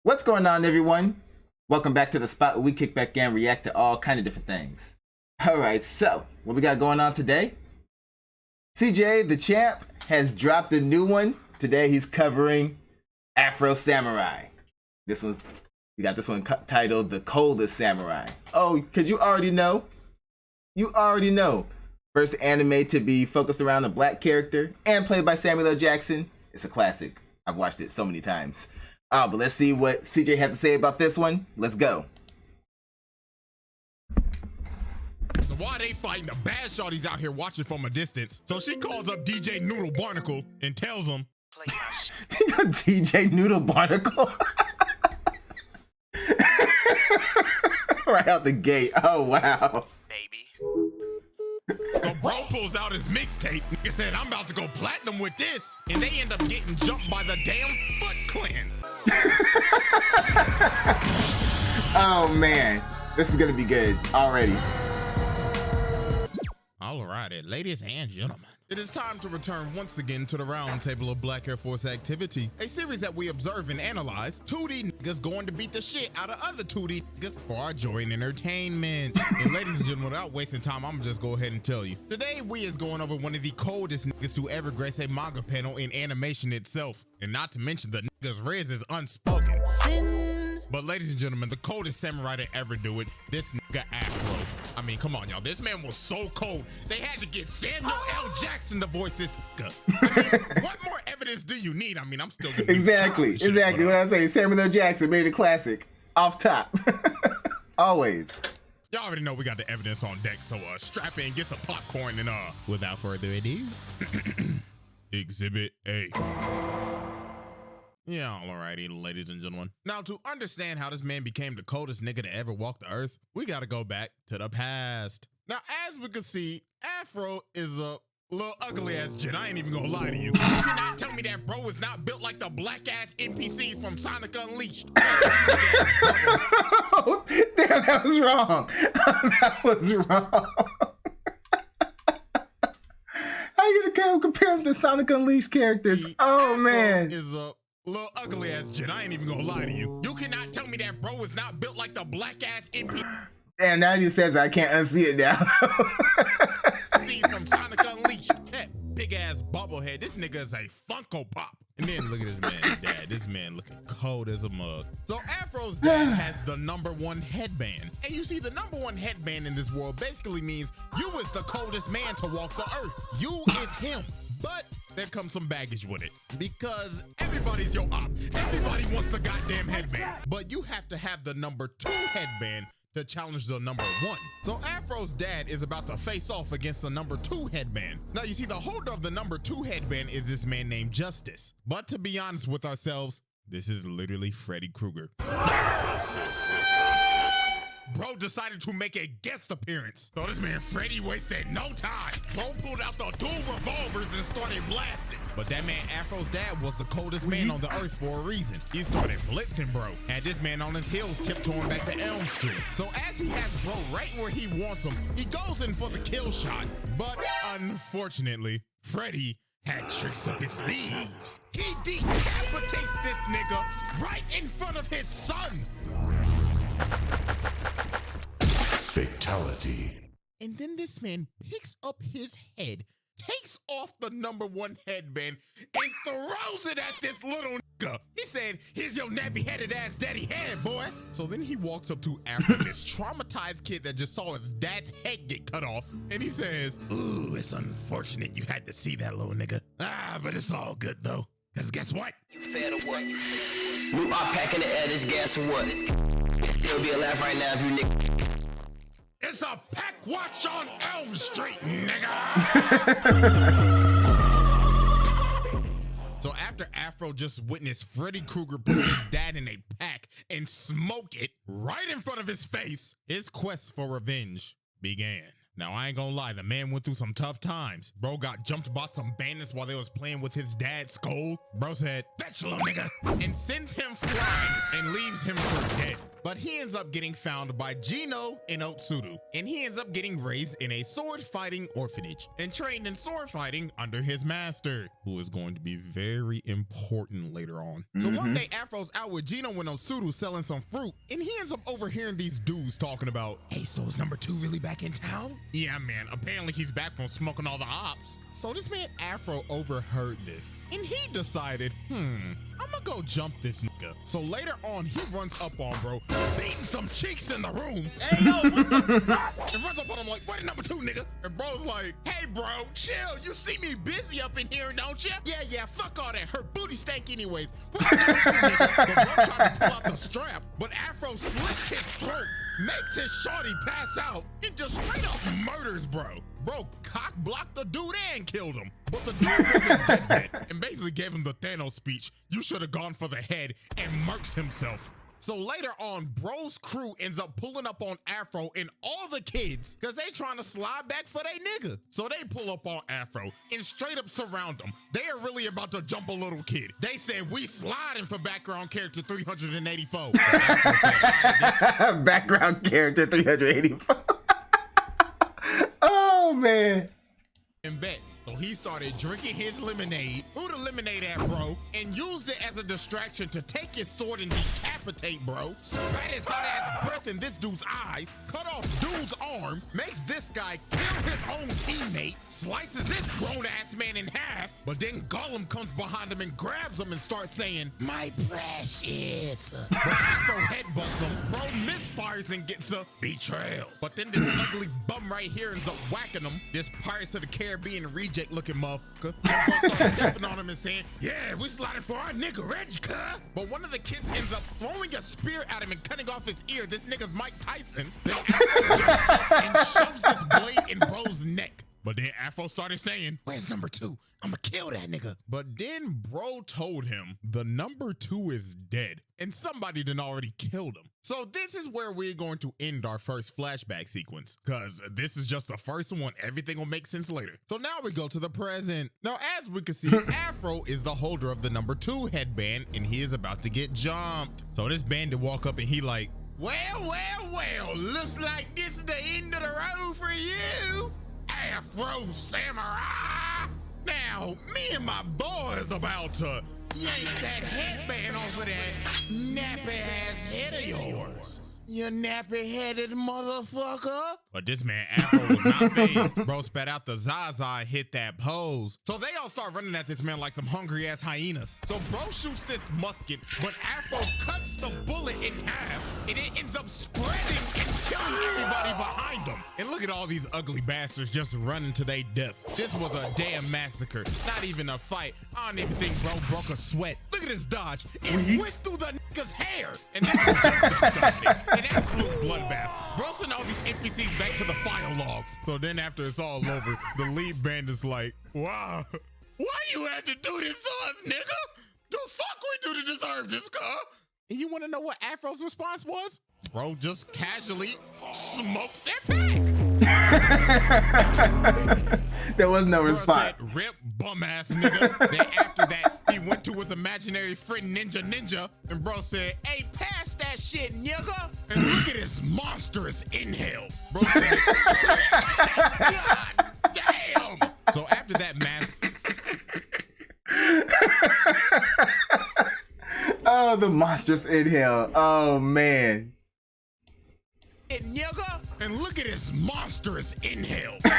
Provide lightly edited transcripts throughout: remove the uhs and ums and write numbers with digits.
What's going on, everyone? Welcome back to the spot where we kick back and react to all kind of different things. Alright, so what we got going on today? CJ the Champ has dropped a new one. Today he's covering Afro Samurai. We got this one titled The Coldest Samurai. Oh, because you already know. First anime to be focused around a black character and played by Samuel L. Jackson. It's a classic. I've watched it so many times. But let's see what CJ has to say about this one. Let's go. So why they fighting, the bad shorties out here watching from a distance. So she calls up DJ Noodle Barnacle and tells him, play my shit. DJ Noodle Barnacle. Right out the gate. Oh, wow. Baby. So bro pulls out his mixtape and said, I'm about to go platinum with this. And they end up getting jumped by the damn Foot Clan. Oh man, this is gonna be good already. Alrighty, ladies and gentlemen, it is time to return once again to the round table of Black Air Force activity, a series that we observe and analyze 2D niggas going to beat the shit out of other 2D niggas for our joy and entertainment. And ladies and gentlemen, without wasting time, I'm just go ahead and tell you. Today we is going over one of the coldest niggas to ever grace a manga panel in animation itself. And not to mention the nigga's riz is unspoken. But ladies and gentlemen, the coldest samurai to ever do it, this nigga Afro. I mean, come on, y'all. This man was so cold, they had to get Samuel L. Jackson to voice this nigga. I mean, what more evidence do you need? I mean, I'm still gonna Exactly what I say. Samuel L. Jackson made a classic off top. Always. Y'all already know we got the evidence on deck, so strap in, get some popcorn, and without further ado, Exhibit A. Yeah, alrighty, ladies and gentlemen. Now, to understand how this man became the coldest nigga to ever walk the earth, we gotta go back to the past. Now, as we can see, Afro is a little ugly ass jit. I ain't even gonna lie to you. You cannot tell me that bro is not built like the black ass NPCs from Sonic Unleashed. Oh, damn, that was wrong. That was wrong. How you gonna compare him to Sonic Unleashed characters? Oh man. Is a little ugly ass jit. I ain't even gonna lie to you. You cannot tell me that bro is not built like the black ass NPC. And now he says I can't unsee it now. Scenes from Sonic Unleashed. That big ass bobblehead. This nigga is a Funko Pop. And then look at this man's dad. This man looking cold as a mug. So Afro's dad has the #1 headband. And you see, the #1 headband in this world basically means you is the coldest man to walk the earth. You is him. But there comes some baggage with it, because everybody's your op. Everybody wants the goddamn headband, but you have to have the #2 headband to challenge the #1. So Afro's dad is about to face off against the #2 headband. Now you see, the holder of the #2 headband is this man named Justice. But to be honest with ourselves, this is literally Freddy Krueger. Bro decided to make a guest appearance. So this man Freddy wasted no time. Bro pulled out the dual revolvers and started blasting. But that man Afro's dad was the coldest man on the earth for a reason. He started blitzing bro. Had this man on his heels tiptoeing back to Elm Street. So as he has bro right where he wants him, he goes in for the kill shot. But unfortunately, Freddy had tricks up his sleeves. He decapitates this nigga right in front of his son. Fatality. And then this man picks up his head, takes off the #1 headband, and throws it at this little nigga. He said, here's your nappy-headed ass daddy head, boy. So then he walks up to Afro, this traumatized kid that just saw his dad's head get cut off, and he says, ooh, it's unfortunate you had to see that little nigga. But it's all good though, because guess what? You fair to what? New op pack in the air, this gas or what? Still be alive right now if you nigga. It's a pack watch on Elm Street, nigga! So after Afro just witnessed Freddy Krueger put his dad in a pack and smoke it right in front of his face, his quest for revenge began. Now, I ain't gonna lie, the man went through some tough times. Bro got jumped by some bandits while they was playing with his dad's skull. Bro said, fetch little nigga, and sends him flying and leaves him for dead. But he ends up getting found by Gino and Otsuru, and he ends up getting raised in a sword fighting orphanage and trained in sword fighting under his master, who is going to be very important later on. So one day Afro's out with Gino and Otsuru selling some fruit, and he ends up overhearing these dudes talking about, hey, so is number 2 really back in town? Yeah, man, apparently he's back from smoking all the ops. So this man Afro overheard this, and he decided, I'ma go jump this nigga. So later on, he runs up on bro, beating some cheeks in the room. Hey, yo, what the fuck? And runs up on him like, what a number 2, nigga? And bro's like, hey, bro, chill. You see me busy up in here, don't you? Yeah, fuck all that. Her booty stank anyways. What's the number 2, nigga? But bro tried to pull out the strap, but Afro slits his throat, makes his shorty pass out, and just straight up murders bro. Bro cock blocked the dude and killed him. But the dude wasn't dead yet, and basically gave him the Thanos speech, you should have gone for the head, and murks himself. So later on, bro's crew ends up pulling up on Afro and all the kids because they trying to slide back for they nigga. So they pull up on Afro and straight up surround him. They are really about to jump a little kid. They said, we sliding for background character 384. Background character 384. Oh, man. And bet. So he started drinking his lemonade, threw the lemonade at bro, and used it as a distraction to take his sword and decapitate bro, spat his hot ass breath in this dude's eyes, cut off dude's arm, makes this guy kill his own teammate, slices this grown ass man in half, but then Gollum comes behind him and grabs him and starts saying, my precious. But Afro headbutts him, bro misfires and gets a betrayal. But then this ugly bum right here ends up whacking him, this Pirates of the Caribbean reject looking motherfucker. Starts stepping on him and saying, yeah, we sliding for our nigga Reggie, cuh. But one of the kids ends up throwing a spear at him and cutting off his ear. This nigga's Mike Tyson. Then Afro jumps up and shoves this blade in bro's neck. But then Afro started saying, where's number 2? I'ma kill that nigga. But then bro told him the number 2 is dead and somebody done already killed him. So this is where we're going to end our first flashback sequence, because this is just the first one. Everything will make sense later. So now we go to the present. Now, as we can see, Afro is the holder of the number 2 headband and he is about to get jumped. So this bandit walk up and he like, well, looks like this is the end of the road for you, Afro Samurai. Now, me and my boys about to yank that headband off of that nappy-ass head of yours. You nappy-headed motherfucker. But this man Afro was not fazed. Bro spat out the Zaza and hit that pose. So they all start running at this man like some hungry-ass hyenas. So bro shoots this musket, but Afro cuts the bullet in half, and it ends up spreading and killing everybody behind him. And look at all these ugly bastards just running to their death. This was a damn massacre, not even a fight. I don't even think bro broke a sweat. Look at this dodge. It went through the nigga's hair. And this is just disgusting. An absolute bloodbath. Bro sent all these NPCs back to the file logs. So then after it's all over, the lead band is like, wow, why you had to do this to us, nigga? The fuck we do to deserve this, car? And you want to know what Afro's response was? Bro just casually smoked their back. There was no Bro response. said, rip bum ass nigga. Then after that, he went to his imaginary friend Ninja, and bro said, hey, pass that shit, nigga. And look at his monstrous inhale. Bro said, God damn. So after that, man. Oh, the monstrous inhale. Oh, man. Nigga, and look at his monstrous inhale. Bro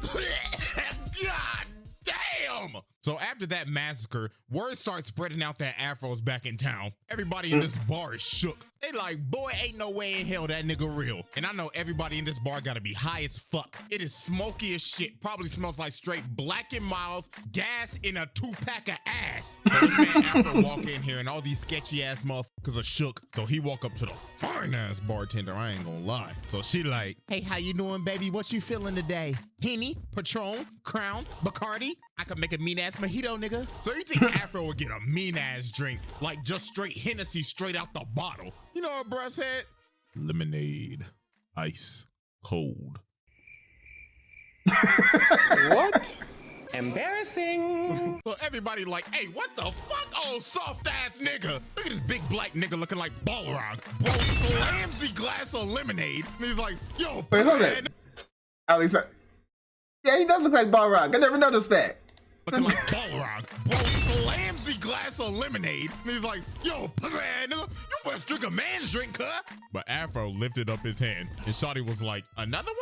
said, God damn. So after that massacre, word starts spreading out that Afro's back in town. Everybody in this bar is shook. They like, boy, ain't no way in hell that nigga real. And I know everybody in this bar gotta be high as fuck. It is smoky as shit. Probably smells like straight Black and Miles, gas in a 2-pack of ass. So this man Afro walk in here and all these sketchy ass motherfuckers are shook. So he walk up to the fine ass bartender, I ain't gonna lie. So she like, hey, how you doing, baby? What you feeling today? Henny, Patron, Crown, Bacardi? I could make a mean ass mojito, nigga. So you think Afro would get a mean ass drink, like just straight Hennessy straight out the bottle? You know what bruh said? Lemonade, ice, cold. What? Embarrassing. So everybody like, hey, what the fuck, old soft ass nigga? Look at this big black nigga looking like Balrog. Bro slams the glass of lemonade and he's like, yo, Wait, hold man. it. At least, yeah, he does look like Balrog. I never noticed that. Looking like Balrog. Bro slams the glass of lemonade and he's like, yo, pussy ass nigga, you must drink a man's drink, huh? But Afro lifted up his hand and Shawty was like, another one?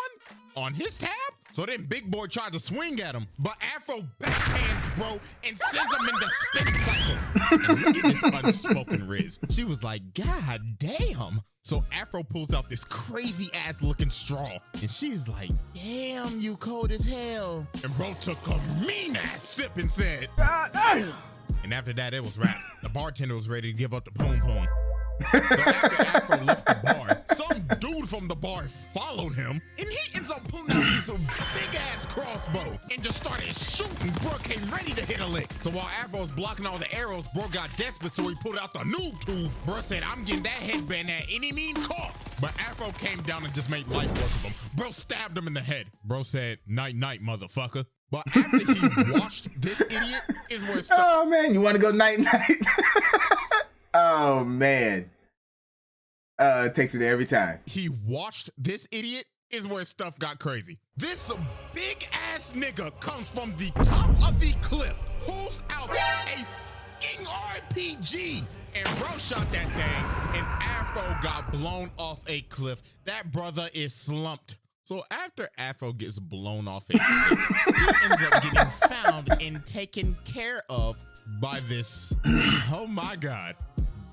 On his tab? So then Big Boy tried to swing at him, but Afro backhands bro and sends him in the spin cycle. And look at this unspoken Riz. She was like, God damn. So Afro pulls out this crazy ass looking straw and she's like, damn, you cold as hell. And bro took a mean ass sip and said, God damn. And after that, it was wrapped. The bartender was ready to give up the poom poom. So after Afro left the bar, some dude from the bar followed him, and he ends up pulling out this big ass crossbow and just started shooting. Bro came ready to hit a lick. So while Afro was blocking all the arrows, bro got desperate, so he pulled out the noob tube. Bro said, I'm getting that headband at any means cost. But Afro came down and just made light work of him. Bro stabbed him in the head. Bro said, night night, motherfucker. But after he washed this idiot is where stuff. Oh man, you want to go night night? Oh man. It takes me there every time. He watched this idiot is where stuff got crazy. This big ass nigga comes from the top of the cliff, pulls out a fucking RPG, and bro shot that thing, and Afro got blown off a cliff. That brother is slumped. So after Afro gets blown off a cliff, he ends up getting found and taken care of by this, oh my God,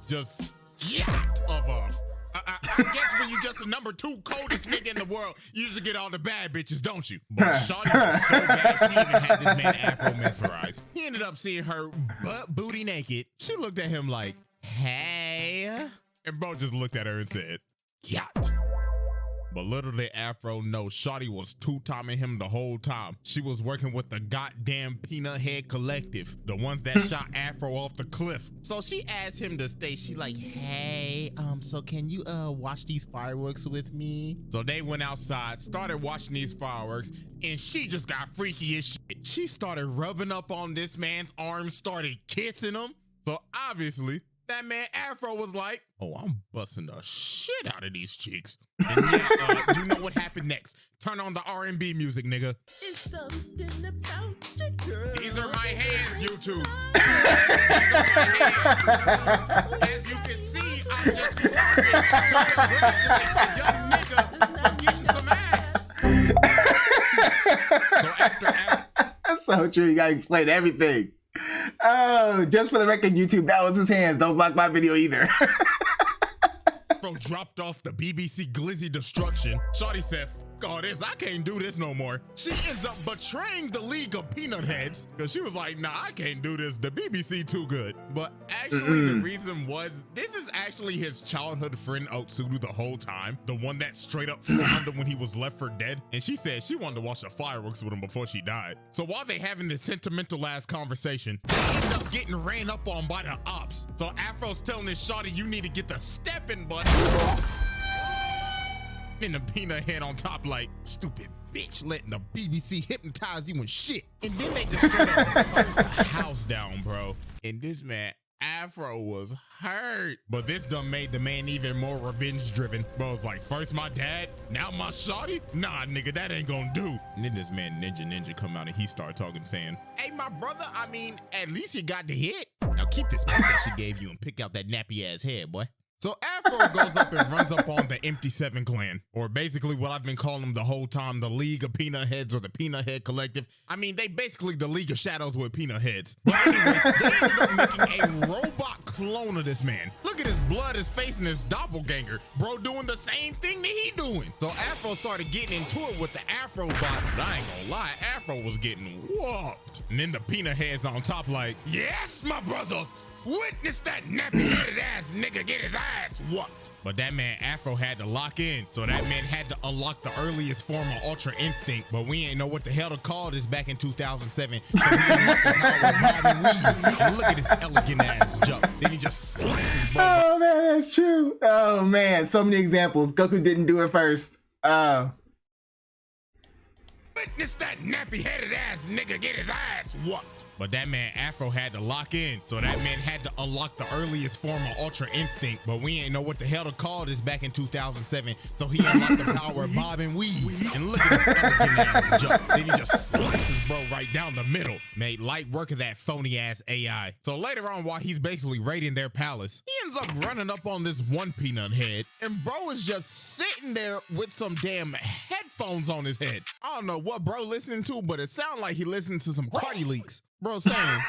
just yacht of a, I guess when you just the number 2 coldest nigga in the world, you usually get all the bad bitches, don't you? But Shawty was so bad, she even had this man Afro mesmerized. He ended up seeing her butt booty naked. She looked at him like, hey. And bro just looked at her and said, yacht. But little did Afro know, Shawty was two-timing him the whole time. She was working with the goddamn Peanut Head Collective, the ones that shot Afro off the cliff. So she asked him to stay. She like, hey, so can you watch these fireworks with me? So they went outside, started watching these fireworks, and she just got freaky as shit. She started rubbing up on this man's arms, started kissing him. So obviously, that man Afro was like, oh, I'm busting the shit out of these cheeks. And yeah, you know what happened next. Turn on the R&B music, nigga. It's something about the girl. These are my hands, YouTube. These are my hands. As you can see, I'm just clapping to congratulate the young nigga for getting some ass. So after That's so true. You gotta explain everything. Oh, just for the record, YouTube, that was his hands. Don't block my video either. Afro dropped off the BBC Glizzy Destruction, Shawty said, F all this, I can't do this no more. She ends up betraying the League of Peanut Heads because she was like, nah, I can't do this. The BBC too good. But actually, the reason was, this is actually his childhood friend Otsudu the whole time. The one that straight up found him when he was left for dead. And she said she wanted to watch the fireworks with him before she died. So while they having this sentimental ass conversation, they end up getting ran up on by the ops. So Afro's telling this Shawty, you need to get the stepping button. And the Peanut Head on top like, stupid bitch, letting the BBC hypnotize you and shit. And then they just straight up burnt the house down, bro. And this man Afro was hurt. But this done made the man even more revenge driven. Bro was like, first my dad, now my shawty? Nah, nigga, that ain't gonna do. And then this man Ninja come out and he started talking, saying, hey, my brother, I mean, at least you got the hit. Now keep this pick that she gave you and pick out that nappy ass head, boy. So Afro goes up and runs up on the Empty Seven clan, or basically what I've been calling them the whole time, the League of Peanut Heads or the Peanut Head Collective. I mean, they basically the League of Shadows with peanut heads. But anyways, they ended up making a robot clone of this man. Look at his blood, his face, and his doppelganger. Bro doing the same thing that he doing. So Afro started getting into it with the Afro bot, but I ain't gonna lie, Afro was getting whooped. And then the Peanut Heads on top like, yes, my brothers, witness that nappy-headed ass nigga get his ass whooped. But that man Afro had to lock in, so that man had to unlock the earliest form of Ultra Instinct, but we ain't know what the hell to call this back in 2007, so he unlocked the power of Robin Weave. And look at his elegant ass jump. Then he just slices bro. Oh man, that's true. Oh man, so many examples. Goku didn't do it first. witness that nappy-headed ass nigga get his ass whooped. But that man Afro had to lock in, so that man had to unlock the earliest form of Ultra Instinct, but we ain't know what the hell to call this back in 2007, so he unlocked the power of bob and weave. And look at this elegant ass jump. Then he just slices bro right down the middle. Made light work of that phony ass AI. So later on, while he's basically raiding their palace, he ends up running up on this one peanut head, and bro is just sitting there with some damn headphones on his head. I don't know what bro listening to, but it sounded like he listened to some Cardi leaks. Bro saying,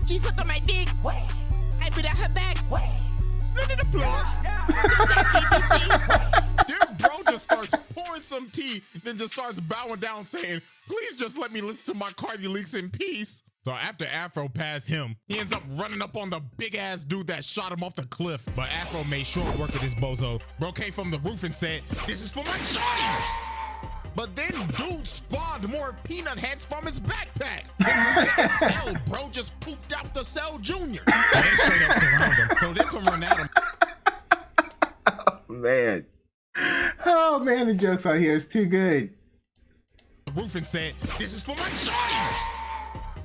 She sucked on my dick. I beat out her back. look at the plug. Then bro just starts pouring some tea, then just starts bowing down saying, please just let me listen to my Cardi leaks in peace. So after Afro passed him, he ends up running up on the big ass dude that shot him off the cliff. But Afro made short work of this bozo. Bro came from the roof and said, this is for my shorty. But then dude spawned more peanut heads from his backpack. This Cell, bro, just pooped out the Cell Junior. They straight up surround him. So this one run at him. Man. Oh man, the jokes on here is too good. The roof and said, this is for my shorty.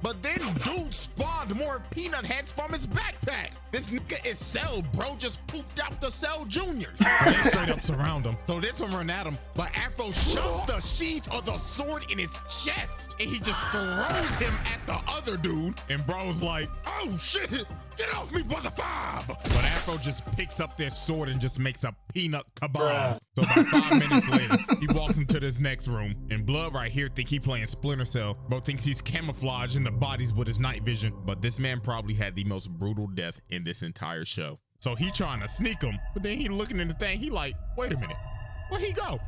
But then dude spawned more peanut heads from his backpack. This nigga is Cell, bro, just pooped out the Cell Juniors. They straight up surround him. So this one run at him, but Afro shoves the sheath of the sword in his chest, and he just throws him at the other dude, and bro's like, oh shit, get off me, brother five. But Afro just picks up their sword and just makes a peanut kebab. So about 5 minutes later, he walks into this next room, and Blood right here think he playing Splinter Cell. Bro thinks he's camouflaged in the bodies with his night vision, but this man probably had the most brutal death in this entire show. So he trying to sneak him, but then he looking in the thing, he like, wait a minute, where'd he go?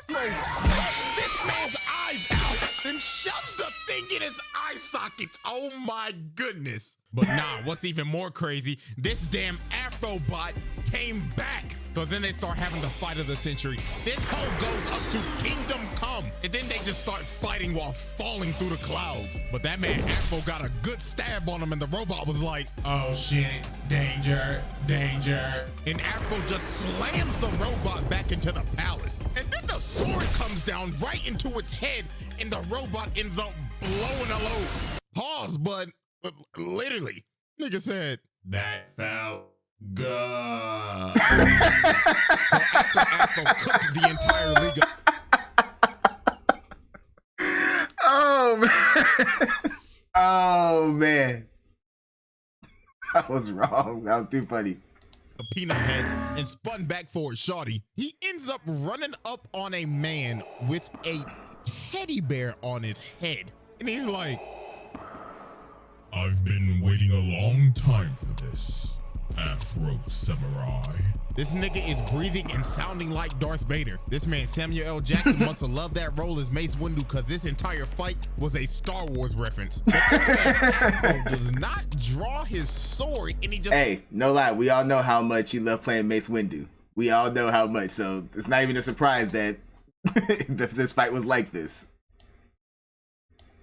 Afro rips this man's eyes out, then shoves the thing in his eye sockets. Oh my goodness. But nah, what's even more crazy, this damn Afro bot came back. So then they start having the fight of the century. This hoe goes up to Kingdom Come, and then they just start fighting while falling through the clouds. But that man Afro got a good stab on him, and the robot was like, oh shit, danger, danger. And Afro just slams the robot back into the palace. And then the sword comes down right into its head, and the robot ends up blowing a load. Pause, but literally, nigga said, that felt good. So after Afro cooked the entire league Oh man. Oh man. I was wrong. That was too funny. peanut heads and spun back for his shawty, he ends up running up on a man with a teddy bear on his head. And he's like, I've been waiting a long time for this, Afro Samurai. This nigga is breathing and sounding like Darth Vader. This man Samuel L. Jackson must have loved that role as Mace Windu, because this entire fight was a Star Wars reference. But this man Afro does not draw his sword, and he just— Hey, no lie, we all know how much you love playing Mace Windu. We all know how much, so it's not even a surprise that this fight was like this.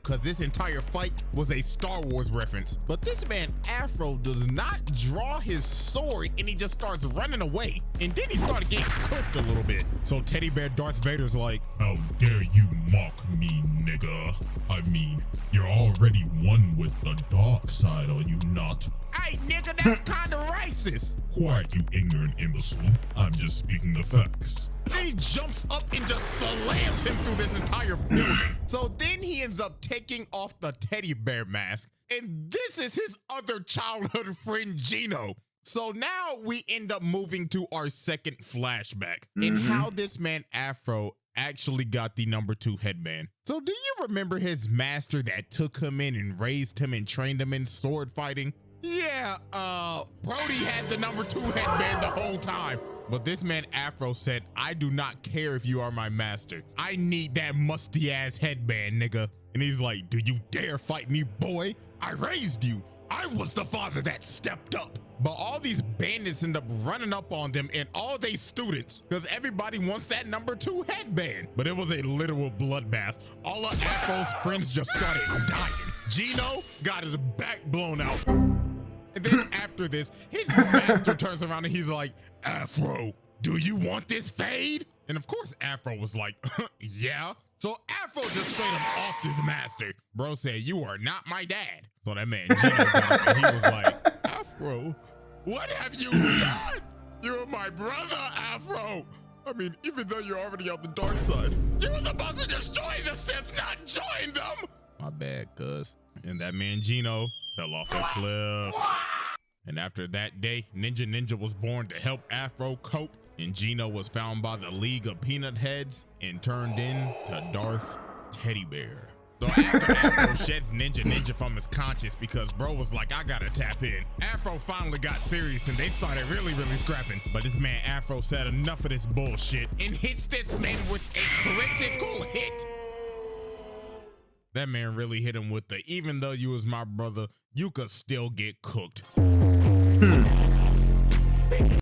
Because this entire fight was a Star Wars reference. But this man Afro does not draw his sword, and he just starts running away. And then he started getting cooked a little bit. So Teddy Bear Darth Vader's like, how dare you mock me, nigga? I mean, you're already one with the dark side, are you not? Hey, nigga, that's kind of racist. Quiet, you ignorant imbecile. I'm just speaking the facts. Then he jumps up and just slams him through this entire building. So then he ends up taking off the teddy bear mask, and this is his other childhood friend, Gino. So now we end up moving to our second flashback and how this man Afro actually got the #2 headband. So do you remember his master that took him in and raised him and trained him in sword fighting? Yeah, Brody had the #2 headband the whole time. But this man Afro said, I do not care if you are my master. I need that musty ass headband, nigga. And he's like, do you dare fight me, boy? I raised you. I was the father that stepped up. But all these bandits end up running up on them and all they students, because everybody wants that #2 headband. But it was a literal bloodbath. All of Afro's friends just started dying. Gino got his back blown out. And then after this, his master turns around and he's like, Afro, do you want this fade? And of course, Afro was like, yeah. So Afro just straight up offed his master. Bro said, you are not my dad. So that man Gino got up and he was like, Afro, what have you done? You're my brother, Afro. I mean, even though you're already on the dark side, you were supposed to destroy the Sith, not join them. My bad, cuz. And that man Gino fell off a cliff. And after that day, Ninja was born to help Afro cope. And Gino was found by the League of Peanut Heads and turned into Darth Teddy Bear. So after Afro sheds Ninja from his conscience because bro was like, I gotta tap in. Afro finally got serious and they started really scrapping. But this man Afro said enough of this bullshit and hits this man with a critical hit. That man really hit him with the, even though you was my brother, you could still get cooked.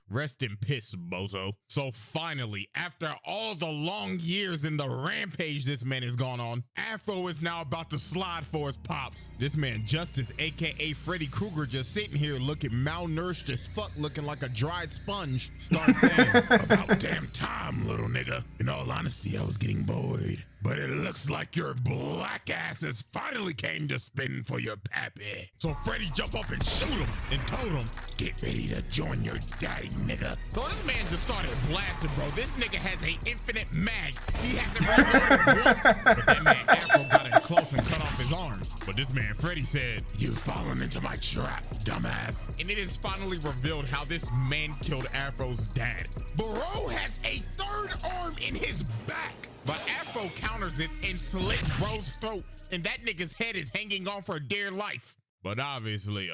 Rest in piss, bozo. So finally, after all the long years in the rampage this man has gone on, Afro is now about to slide for his pops. This man Justice, aka Freddy Krueger, just sitting here looking malnourished as fuck, looking like a dried sponge, starts saying, about damn time, little nigga. In all honesty, I was getting bored. But it looks like your black ass has finally came to spin for your pappy. So Freddy jump up and shoot him and told him, get ready to join your daddy, nigga. So this man just started blasting, bro. This nigga has an infinite mag. He hasn't reloaded once. But that man Afro got in close and cut off his arms. But this man Freddy said, you've fallen into my trap, dumbass. And it is finally revealed how this man killed Afro's dad. Bro has a third arm in his back. But Afro counters it and slits bro's throat, and that nigga's head is hanging on for dear life. But obviously,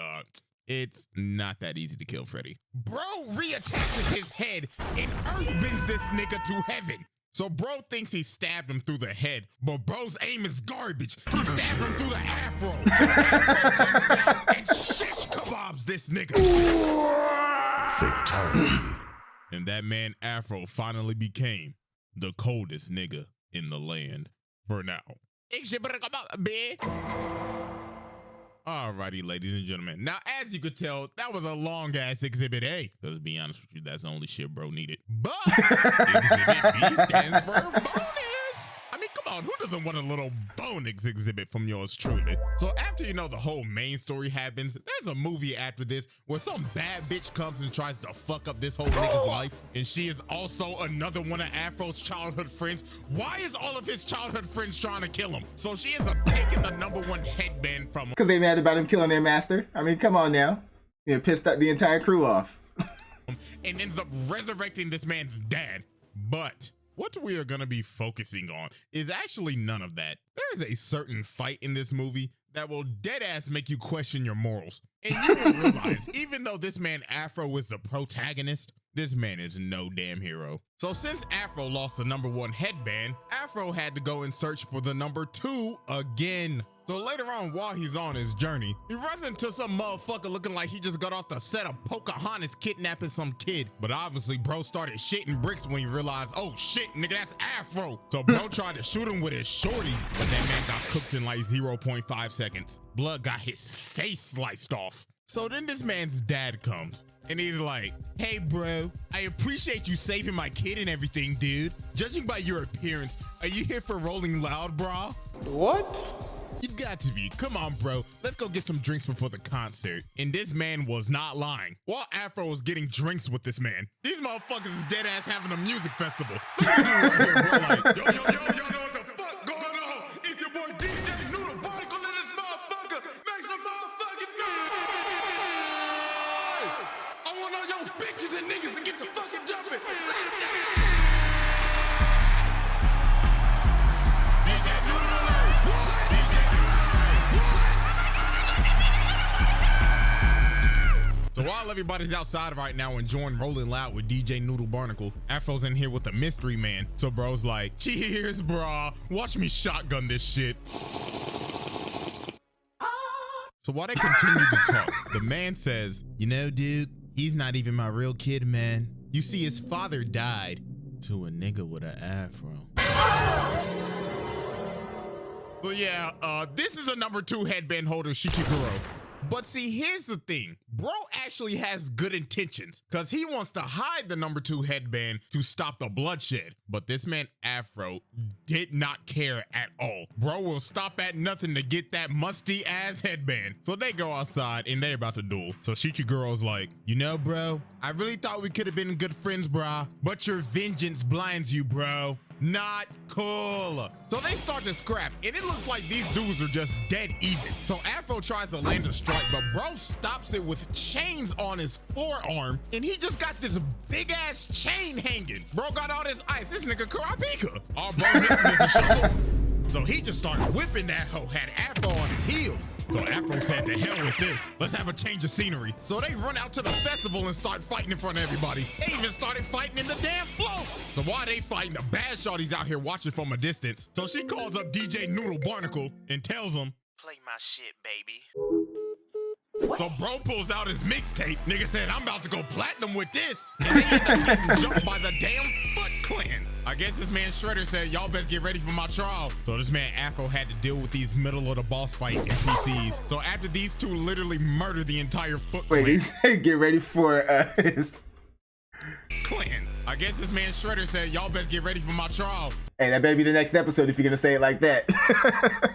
it's not that easy to kill Freddy. Bro reattaches his head and earthbends this nigga to heaven. So bro thinks he stabbed him through the head, but bro's aim is garbage. He stabbed him through the Afro. So Afro comes down and shish kebabs this nigga. And that man Afro finally became the coldest nigga in the land for now. Alrighty, ladies and gentlemen. Now, as you could tell, that was a long-ass Exhibit A. Because to be honest with you, that's the only shit bro needed. But Exhibit B stands for bonus. I mean, come on, who doesn't want a little bonus exhibit from yours truly? So after you know the whole main story happens, there's a movie after this where some bad bitch comes and tries to fuck up this whole nigga's life. And she is also another one of Afro's childhood friends. Why is all of his childhood friends trying to kill him? So she ends up taking the #1 headband from him. Because they mad about him killing their master. I mean, come on now. You pissed the entire crew off. And ends up resurrecting this man's dad. But what we are going to be focusing on is actually none of that. There is a certain fight in this movie that will deadass make you question your morals. And you will realize, even though this man Afro is the protagonist, this man is no damn hero. So since Afro lost the #1 headband, Afro had to go and search for the #2 again. So later on, while he's on his journey, he runs into some motherfucker looking like he just got off the set of Pocahontas kidnapping some kid. But obviously, bro started shitting bricks when he realized, oh shit, nigga, that's Afro. So bro tried to shoot him with his shorty, but that man got cooked in like 0.5 seconds. Blood got his face sliced off. So then this man's dad comes, and he's like, hey bro, I appreciate you saving my kid and everything, dude. Judging by your appearance, are you here for Rolling Loud, brah? What? You got to be. Come on, bro. Let's go get some drinks before the concert. And this man was not lying. While Afro was getting drinks with this man, these motherfuckers is dead ass having a music festival. Look at this dude right here, bro. Like, yo, y'all know what the fuck going on? It's your boy DJ Noodle Barnacle in this motherfucker. Make some motherfucking noise. I want all your bitches and niggas to get the fucking jumping. Let's get it. So while everybody's outside right now enjoying Rolling Loud with DJ Noodle Barnacle, Afro's in here with the mystery man. So bro's like, cheers, brah. Watch me shotgun this shit. So while they continue to talk, the man says, you know, dude, he's not even my real kid, man. You see, his father died to a nigga with an afro. So yeah, this is a #2 headband holder, Shichiguro. But see, here's the thing. Bro actually has good intentions because he wants to hide the number 2 headband to stop the bloodshed. But this man Afro did not care at all. Bro will stop at nothing to get that musty ass headband. So they go outside and they about to duel. So Shichi Girl's like, you know, bro, I really thought we could have been good friends, brah. But your vengeance blinds you, bro. Not cool. So they start to scrap, and it looks like these dudes are just dead even. So Afro tries to land a strike, but bro stops it with chains on his forearm, and he just got this big ass chain hanging. Bro got all this ice. This nigga Karapika. All bro missing is a shovel. So he just started whipping that hoe, had Afro on his heels. So Afro said, to hell with this. Let's have a change of scenery. So they run out to the festival and start fighting in front of everybody. They even started fighting in the damn float. So while they fighting, the bad shorty's out here watching from a distance. So she calls up DJ Noodle Barnacle and tells him, Play my shit, baby. so bro pulls out his mixtape. Nigga said, I'm about to go platinum with this. And they end up getting jumped by the damn Foot Clan. I guess this man Shredder said, y'all best get ready for my trial. So this man Afro had to deal with these middle of the boss fight NPCs. So after these two literally murder the entire Foot Clan. Wait, he said get ready for his clan. I guess this man Shredder said, y'all best get ready for my trial. Hey, that better be the next episode if you're gonna say it like that.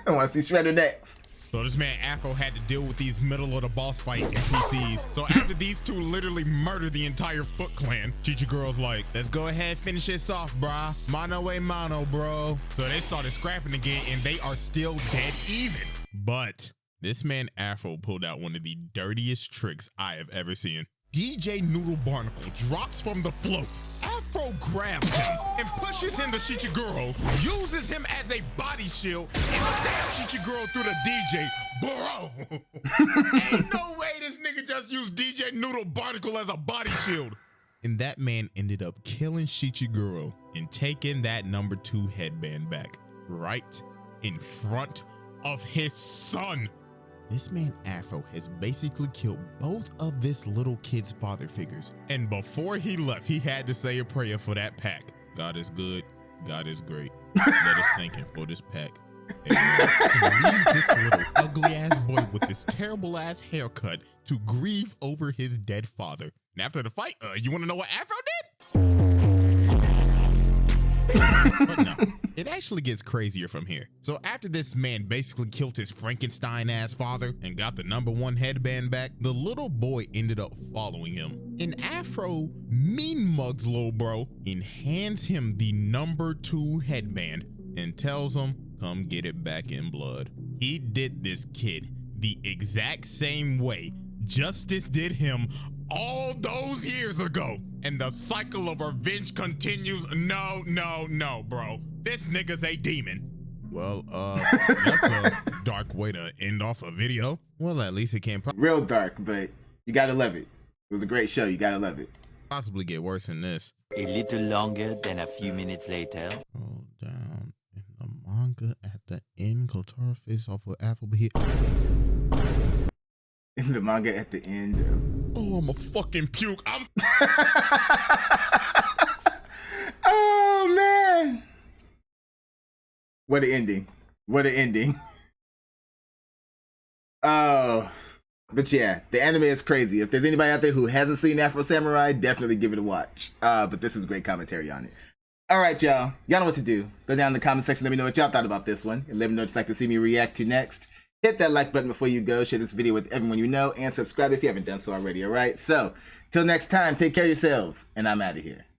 I want to see Shredder next. So this man Afro had to deal with these middle of the boss fight NPCs. So after these two literally murder the entire Foot Clan, Chichi Girl's like, let's go ahead, finish this off, brah. Mano a mano, bro. So they started scrapping again and they are still dead even. But this man Afro pulled out one of the dirtiest tricks I have ever seen. DJ Noodle Barnacle drops from the float. Afro grabs him and pushes him to Shichiguro, uses him as a body shield, and stabs Shichiguro through the DJ. Bro, ain't no way this nigga just used DJ Noodle Barnacle as a body shield. And that man ended up killing Shichiguro and taking that number 2 headband back right in front of his son. This man Afro has basically killed both of this little kid's father figures. And before he left, he had to say a prayer for that pack. God is good. God is great. Let us thank him for this pack. And leaves this little ugly ass boy with this terrible ass haircut to grieve over his dead father. And after the fight, you want to know what Afro did? But no, it actually gets crazier from here. So after this man basically killed his Frankenstein ass father and got the number 1 headband back, the little boy ended up following him. And Afro mean mugs little bro and hands him the number 2 headband and tells him, come get it back in blood. He did this kid the exact same way Justice did him all those years ago. And the cycle of revenge continues. No, bro. This nigga's a demon. Well, that's a dark way to end off a video. Well, at least it can't Real dark, but you gotta love it. It was a great show. You gotta love it. possibly get worse than this. A little longer than a few minutes later. Hold down in the manga at the end. Kotaro face off with Afro, but he... In the manga at the end. Oh, I'm a fucking puke. Oh, man. What an ending. What an ending. Oh. But yeah, the anime is crazy. If there's anybody out there who hasn't seen Afro Samurai, definitely give it a watch. But this is great commentary on it. All right, y'all. Y'all know what to do. Go down in the comment section. Let me know what y'all thought about this one. And let me know what you'd like to see me react to next. Hit that like button before you go. Share this video with everyone you know. And subscribe if you haven't done so already. All right? So, till next time, take care of yourselves. And I'm out of here.